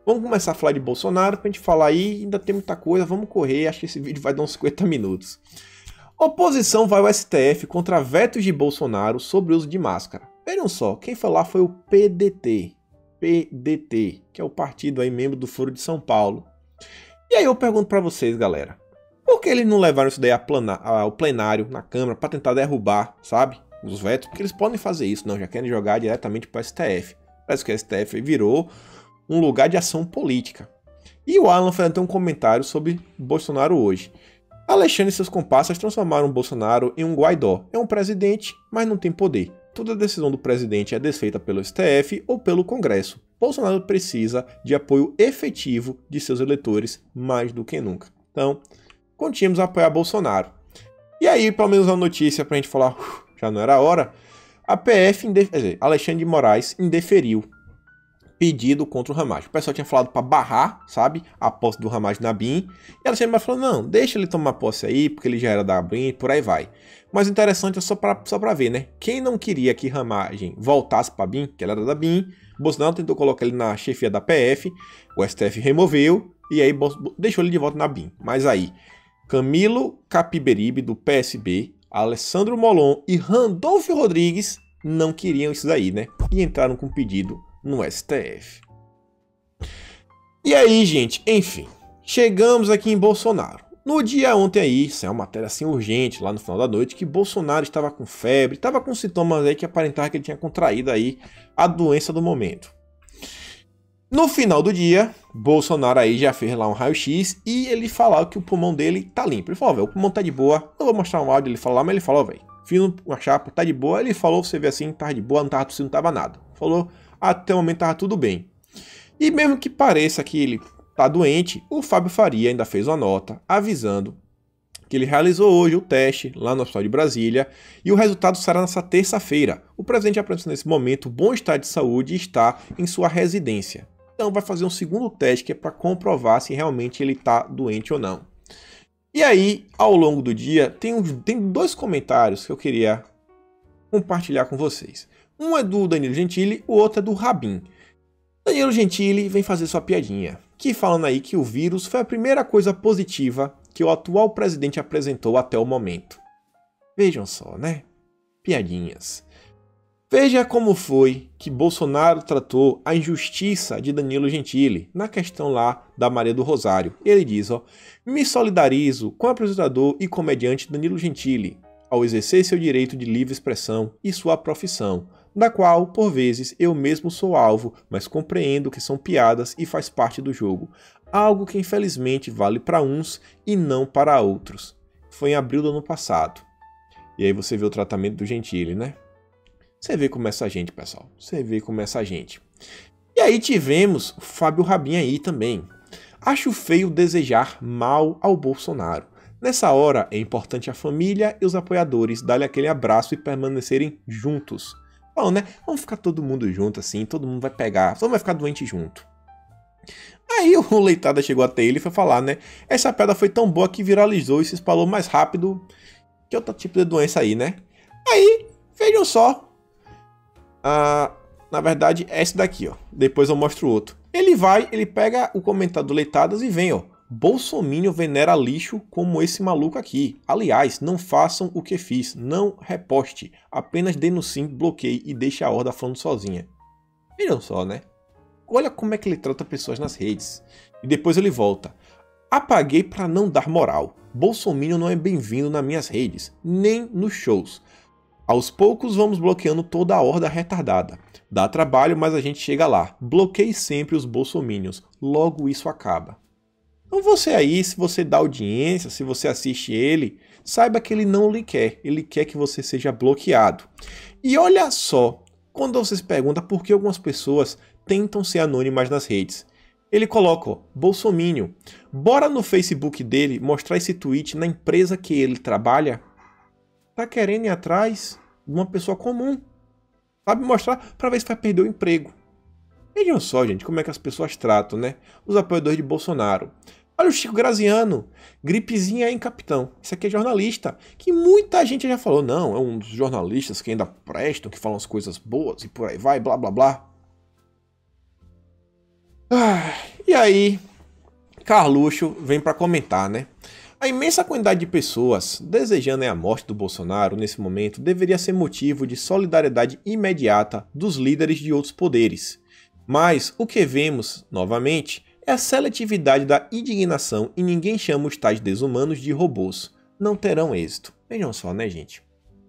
Vamos começar a falar de Bolsonaro, pra gente falar aí, ainda tem muita coisa, vamos correr, acho que esse vídeo vai dar uns 50 minutos. Oposição vai ao STF contra vetos de Bolsonaro sobre o uso de máscara. Vejam só, quem foi lá foi o PDT, que é o partido aí membro do Foro de São Paulo. E aí eu pergunto pra vocês, galera, por que eles não levaram isso daí ao plenário, na Câmara, pra tentar derrubar, sabe, os vetos? Porque eles podem fazer isso, não, já querem jogar diretamente pro STF. Parece que o STF virou um lugar de ação política. E o Alan fez até um comentário sobre Bolsonaro hoje. Alexandre e seus comparsas transformaram Bolsonaro em um Guaidó. É um presidente, mas não tem poder. Toda decisão do presidente é desfeita pelo STF ou pelo Congresso. Bolsonaro precisa de apoio efetivo de seus eleitores mais do que nunca. Então, continuamos a apoiar Bolsonaro. E aí, pelo menos uma notícia pra gente falar, já não era a hora, a PF, Alexandre de Moraes, indeferiu pedido contra o Ramagem. O pessoal tinha falado para barrar, sabe, a posse do Ramagem na BIM. E ela sempre falou, não, deixa ele tomar posse aí, porque ele já era da BIM, por aí vai. Mas o interessante é só para ver, né? Quem não queria que Ramagem voltasse para a BIM, que ela era da BIM, Bolsonaro tentou colocar ele na chefia da PF, o STF removeu, e aí deixou ele de volta na BIM. Mas aí, Camilo Capiberibe, do PSB, Alessandro Molon e Randolfo Rodrigues não queriam isso daí, né? E entraram com pedido no STF. E aí, gente, enfim, chegamos aqui em Bolsonaro. No dia ontem aí, saiu uma matéria assim urgente lá no final da noite que Bolsonaro estava com febre, estava com sintomas aí que aparentava que ele tinha contraído aí a doença do momento. No final do dia, Bolsonaro aí já fez lá um raio-x e ele falou que o pulmão dele tá limpo. Ele falou, velho, o pulmão tá de boa. Não vou mostrar um áudio ele falar, mas ele falou, velho, fino uma chapa, tá de boa. Ele falou, você vê assim, tá de boa, não tava tossindo, não tava nada. Falou, até o momento tava tudo bem. E mesmo que pareça que ele tá doente, o Fábio Faria ainda fez uma nota avisando que ele realizou hoje o teste lá no Hospital de Brasília e o resultado será nessa terça-feira. O presidente apresenta nesse momento bom estado de saúde e está em sua residência. Então vai fazer um segundo teste que é para comprovar se realmente ele está doente ou não. E aí, ao longo do dia, tem dois comentários que eu queria compartilhar com vocês. Um é do Danilo Gentili, o outro é do Rabin. Danilo Gentili vem fazer sua piadinha, que falando aí que o vírus foi a primeira coisa positiva que o atual presidente apresentou até o momento. Vejam só, né? Piadinhas. Veja como foi que Bolsonaro tratou a injustiça de Danilo Gentili na questão lá da Maria do Rosário. Ele diz, ó, me solidarizo com o apresentador e comediante Danilo Gentili ao exercer seu direito de livre expressão e sua profissão, da qual, por vezes, eu mesmo sou alvo, mas compreendo que são piadas e faz parte do jogo. Algo que infelizmente vale para uns e não para outros. Foi em abril do ano passado. E aí você vê o tratamento do Gentili, né? Você vê como é essa gente, pessoal. Você vê como é essa gente. E aí tivemos o Fábio Rabin aí também. Acho feio desejar mal ao Bolsonaro. Nessa hora é importante a família e os apoiadores darem aquele abraço e permanecerem juntos. Bom, né? Vamos ficar todo mundo junto assim, todo mundo vai pegar, todo mundo vai ficar doente junto. Aí o Leitada chegou até ele e foi falar, né? Essa pedra foi tão boa que viralizou e se espalhou mais rápido que outro tipo de doença aí, né? Aí, vejam só. Na verdade, é esse daqui, ó. Depois eu mostro o outro. Ele pega o comentário do Leitadas e vem, ó. Bolsominion venera lixo como esse maluco aqui. Aliás, não façam o que fiz. Não reposte. Apenas denuncie, bloqueie e deixe a horda falando sozinha. Vejam só, né? Olha como é que ele trata pessoas nas redes. E depois ele volta. Apaguei para não dar moral. Bolsominion não é bem-vindo nas minhas redes, nem nos shows. Aos poucos vamos bloqueando toda a horda retardada. Dá trabalho, mas a gente chega lá. Bloqueie sempre os bolsominions. Logo isso acaba. Então você aí, se você dá audiência, se você assiste ele, saiba que ele não lhe quer. Ele quer que você seja bloqueado. E olha só, quando você se pergunta por que algumas pessoas tentam ser anônimas nas redes. Ele coloca, ó, Bolsominion. Bora no Facebook dele mostrar esse tweet na empresa que ele trabalha? Tá querendo ir atrás de uma pessoa comum. Sabe, mostrar para ver se vai perder o emprego. Vejam só, gente, como é que as pessoas tratam, né? Os apoiadores de Bolsonaro. Olha o Chico Graziano, gripezinha aí em Capitão. Isso aqui é jornalista, que muita gente já falou, não, é um dos jornalistas que ainda prestam, que falam as coisas boas e por aí vai, blá blá blá. E aí, Carluxo vem para comentar, né? A imensa quantidade de pessoas desejando a morte do Bolsonaro nesse momento deveria ser motivo de solidariedade imediata dos líderes de outros poderes. Mas o que vemos, novamente, é a seletividade da indignação e ninguém chama os tais desumanos de robôs. Não terão êxito. Vejam só, né, gente?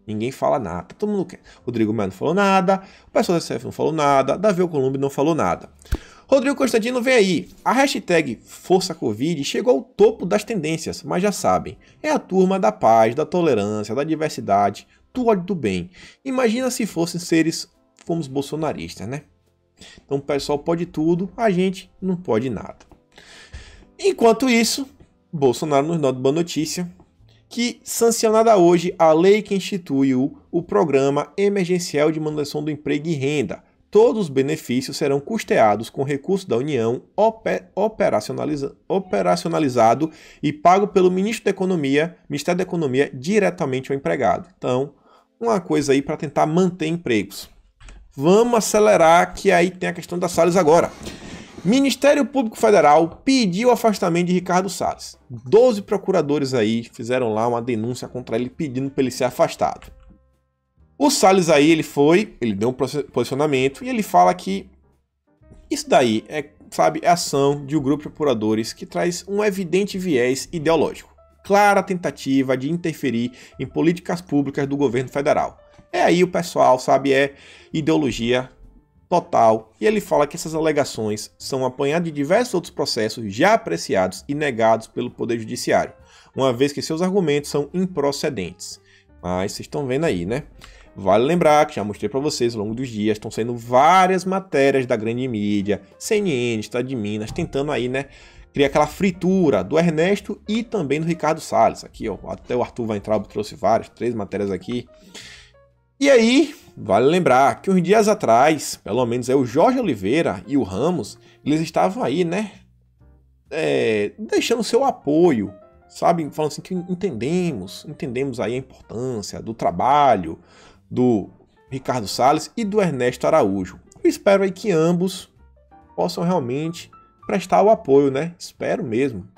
Ninguém fala nada. Todo mundo quer. Rodrigo Maia não falou nada, o pessoal da CF não falou nada, Davi Alcolumbre não falou nada. Rodrigo Constantino vem aí. A hashtag Força Covid chegou ao topo das tendências, mas já sabem, é a turma da paz, da tolerância, da diversidade, do ódio do bem. Imagina se fossem seres como os bolsonaristas, né? Então o pessoal pode tudo, a gente não pode nada. Enquanto isso, Bolsonaro nos dá uma boa notícia, que sancionada hoje a lei que institui o Programa Emergencial de Manutenção do Emprego e Renda. Todos os benefícios serão custeados com recursos da União, operacionalizado e pago pelo Ministério da Economia diretamente ao empregado. Então, uma coisa aí para tentar manter empregos. Vamos acelerar, que aí tem a questão da Salles agora. Ministério Público Federal pediu o afastamento de Ricardo Salles. 12 procuradores aí fizeram lá uma denúncia contra ele pedindo para ele ser afastado. O Salles aí, ele deu um posicionamento e ele fala que isso daí é ação de um grupo de procuradores que traz um evidente viés ideológico. Clara tentativa de interferir em políticas públicas do governo federal. É aí o pessoal, é ideologia total, e ele fala que essas alegações são apanhadas de diversos outros processos já apreciados e negados pelo Poder Judiciário, uma vez que seus argumentos são improcedentes. Mas vocês estão vendo aí, né? Vale lembrar que já mostrei para vocês ao longo dos dias, estão saindo várias matérias da grande mídia, CNN, Estado de Minas, tentando aí, né, criar aquela fritura do Ernesto e também do Ricardo Salles. Aqui, ó, até o Arthur Weintraub trouxe várias, 3 matérias aqui. E aí, vale lembrar que uns dias atrás, pelo menos o Jorge Oliveira e o Ramos, eles estavam aí, né, deixando seu apoio, sabe, falando assim que entendemos aí a importância do trabalho do Ricardo Salles e do Ernesto Araújo. Eu espero aí que ambos possam realmente prestar o apoio, né? Espero mesmo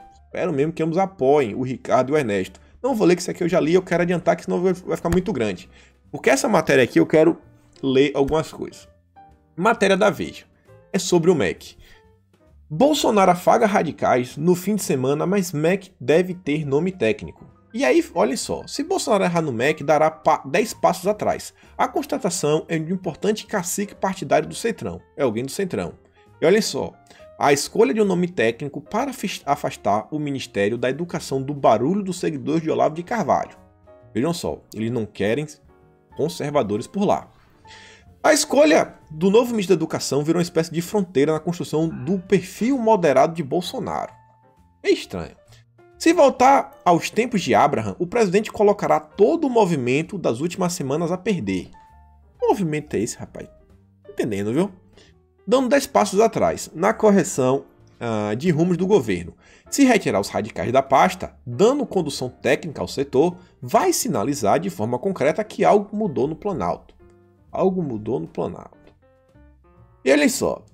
que ambos apoiem o Ricardo e o Ernesto. Não vou ler que isso aqui eu já li, eu quero adiantar que senão vai ficar muito grande. Porque essa matéria aqui eu quero ler algumas coisas. Matéria da Veja. É sobre o MEC. Bolsonaro afaga radicais no fim de semana, mas MEC deve ter nome técnico. E aí, olha só, se Bolsonaro errar no MEC, dará 10 passos atrás. A constatação é de um importante cacique partidário do Centrão. É alguém do Centrão. E olha só, a escolha de um nome técnico para afastar o Ministério da Educação do barulho dos seguidores de Olavo de Carvalho. Vejam só, eles não querem conservadores por lá. A escolha do novo ministro da Educação virou uma espécie de fronteira na construção do perfil moderado de Bolsonaro. É estranho. Se voltar aos tempos de Abraham, o presidente colocará todo o movimento das últimas semanas a perder. Que movimento é esse, rapaz? Entendendo, viu? Dando 10 passos atrás, na correção de rumos do governo. Se retirar os radicais da pasta, dando condução técnica ao setor, vai sinalizar de forma concreta que algo mudou no Planalto. Algo mudou no Planalto. E olha só,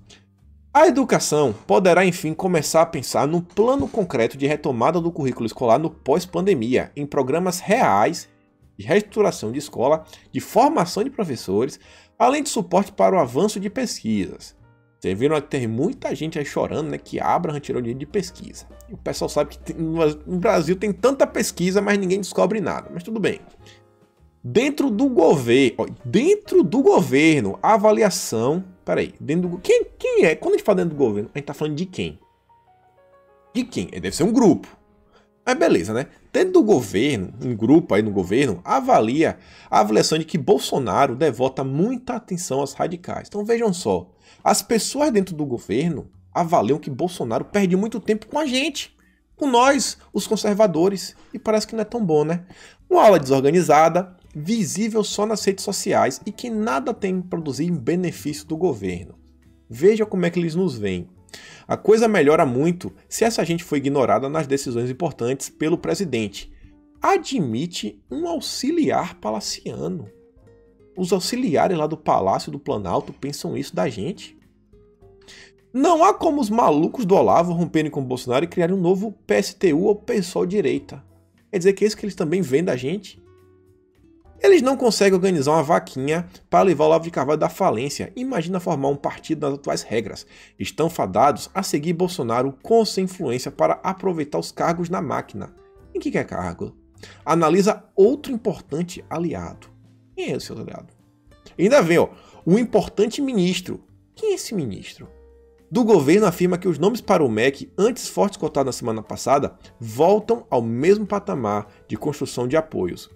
a educação poderá enfim começar a pensar num plano concreto de retomada do currículo escolar no pós-pandemia, em programas reais de reestruturação de escola, de formação de professores, além de suporte para o avanço de pesquisas. Vocês viram que tem muita gente aí chorando, né, que Abraham tirou dinheiro de pesquisa. E o pessoal sabe que no Brasil tem tanta pesquisa, mas ninguém descobre nada. Mas tudo bem. Dentro do governo, a avaliação... Peraí, quem é? Quando a gente fala dentro do governo, a gente tá falando de quem? De quem? Deve ser um grupo. Mas beleza, né? Dentro do governo, um grupo aí no governo, avalia a avaliação de que Bolsonaro devota muita atenção aos radicais. Então vejam só, as pessoas dentro do governo avaliam que Bolsonaro perde muito tempo com a gente, com nós, os conservadores, e parece que não é tão bom, né? Uma aula desorganizada, visível só nas redes sociais e que nada tem para produzir em benefício do governo. Veja como é que eles nos veem. A coisa melhora muito se essa gente foi ignorada nas decisões importantes pelo presidente. Admite um auxiliar palaciano. Os auxiliares lá do Palácio do Planalto pensam isso da gente. Não há como os malucos do Olavo romperem com o Bolsonaro e criarem um novo PSTU ou PSOL direita. Quer dizer que é isso que eles também veem da gente? Eles não conseguem organizar uma vaquinha para levar o Olavo de Carvalho da falência. Imagina formar um partido nas atuais regras. Estão fadados a seguir Bolsonaro com sua influência para aproveitar os cargos na máquina. Em que é cargo? Analisa outro importante aliado. Quem é esse aliado? E ainda vem, um importante ministro. Quem é esse ministro? Do governo afirma que os nomes para o MEC, antes fortes cotados na semana passada, voltam ao mesmo patamar de construção de apoios.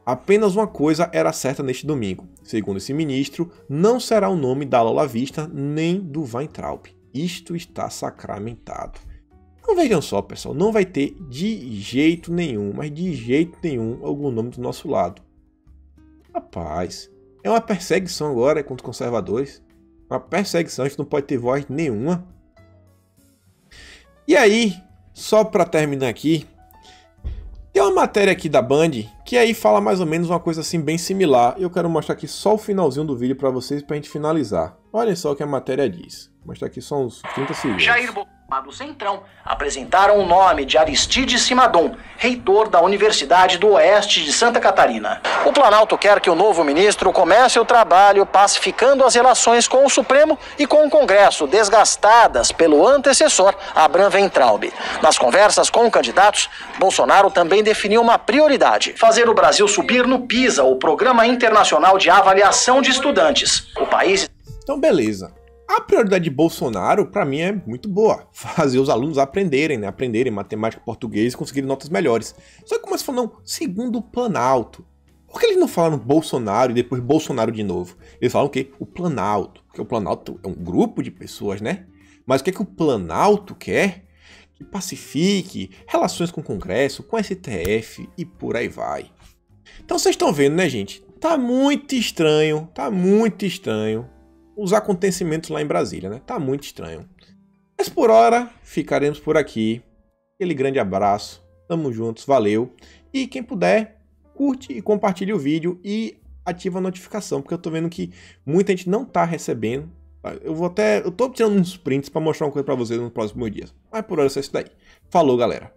Apenas uma coisa era certa neste domingo. Segundo esse ministro, não será o nome da Olavista nem do Weintraub. Isto está sacramentado. Então vejam só, pessoal, não vai ter de jeito nenhum, mas de jeito nenhum, algum nome do nosso lado. Rapaz, é uma perseguição agora contra os conservadores. Uma perseguição, a gente não pode ter voz nenhuma. E aí, só para terminar aqui, tem uma matéria aqui da Band que aí fala mais ou menos uma coisa assim bem similar. E eu quero mostrar aqui só o finalzinho do vídeo para vocês, para a gente finalizar. Olhem só o que a matéria diz. Vou mostrar aqui só uns 30 segundos. Jair Bolsonaro do Centrão apresentaram o nome de Aristides Simadon, reitor da Universidade do Oeste de Santa Catarina. O Planalto quer que o novo ministro comece o trabalho pacificando as relações com o Supremo e com o Congresso, desgastadas pelo antecessor, Abraham Weintraub. Nas conversas com candidatos, Bolsonaro também definiu uma prioridade: fazer o Brasil subir no PISA, o Programa Internacional de Avaliação de Estudantes. O país... Então, beleza. A prioridade de Bolsonaro, para mim, é muito boa. Fazer os alunos aprenderem, né? Aprenderem matemática, português e conseguirem notas melhores. Só que começa falando, segundo o Planalto. Por que eles não falaram Bolsonaro e depois Bolsonaro de novo? Eles falam o quê? O Planalto. Porque o Planalto é um grupo de pessoas, né? Mas o que é que o Planalto quer? Que pacifique relações com o Congresso, com o STF e por aí vai. Então vocês estão vendo, né, gente? Tá muito estranho os acontecimentos lá em Brasília, né? Tá muito estranho. Mas por hora, ficaremos por aqui. Aquele grande abraço. Tamo juntos, valeu. E quem puder, curte e compartilhe o vídeo e ativa a notificação, porque eu tô vendo que muita gente não tá recebendo. Eu tô tirando uns prints pra mostrar uma coisa pra vocês nos próximos dias. Mas por hora é só isso daí. Falou, galera.